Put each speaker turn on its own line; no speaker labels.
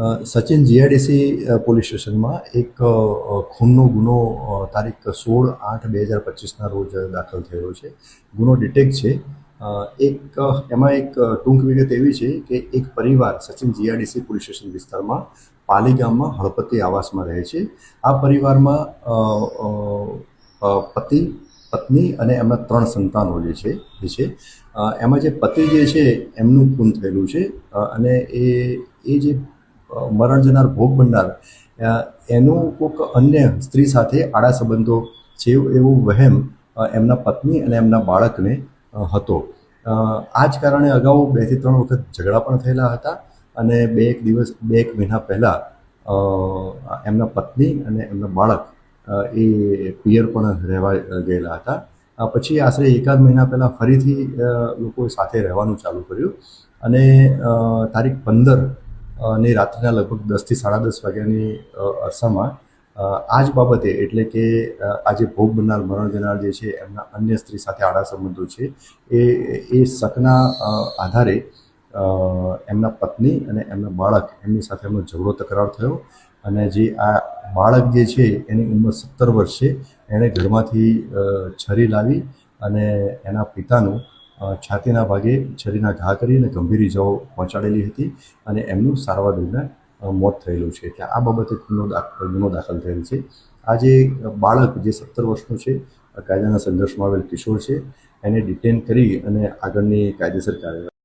Sachin GIDC police સ્ટેશનમાં એક ખૂનનો ગુનો તારીખ 16/8/2025ના રોજ દાખલ થયેલો છે. ગુનો ડિટેક્ટ છે. એમાં એક ટૂંક વિગત એવી છે કે એક પરિવાર સચિન જીઆઈડીસી પોલીસ સ્ટેશન વિસ્તારમાં પાલી ગામમાં હળપતિ આવાસમાં રહે છે. આ પરિવારમાં પતિ, પત્ની અને એમના 3 સંતાનો જે છે એમાં જે પતિ જે છે એમનું ખૂન થયેલું છે અને એ જે મરણ જનાર ભોગ બનનાર એનું કોઈક અન્ય સ્ત્રી સાથે આડા સંબંધો છે એવું વહેમ એમના પત્ની અને એમના બાળકને હતો. આ જ કારણે અગાઉ 2 થી 3 વખત ઝઘડા પણ થયેલા હતા અને બે એક મહિના પહેલાં એમના પત્ની અને એમના બાળક એ પિયર પણ રહેવા ગયેલા હતા. પછી આશરે એકાદ મહિના પહેલાં ફરીથી લોકો સાથે રહેવાનું ચાલુ કર્યું અને તારીખ 15 ની રાત્રિના લગભગ 10 થી 10:30 વાગ્યાની અરસામાં આ જ બાબતે, એટલે કે આ જે ભોગ બનનાર મરણ જનાર જે છે એમના અન્ય સ્ત્રી સાથે આડા સંબંધો છે એ શકના આધારે એમના પત્ની અને એમના બાળક એમની સાથે એમનો ઝઘડો તકરાર થયો અને જે આ બાળક જે છે એની ઉંમર 17 વર્ષ છે. એણે ઘરમાંથી છરી લાવી અને એના પિતાનું છાતીના ભાગે છરીના ઘા કરી અને ગંભીર ઇજાઓ પહોંચાડેલી હતી અને એમનું સારવાર દરમિયાન મોત થયેલું છે. એટલે આ બાબતે ગુનો દાખલ થયેલ છે. આ જે બાળક જે 17 વર્ષનું છે, કાયદાના સંઘર્ષમાં આવેલ કિશોર છે, એને ડિટેન કરી અને આગળની કાયદેસર કાર્યવાહી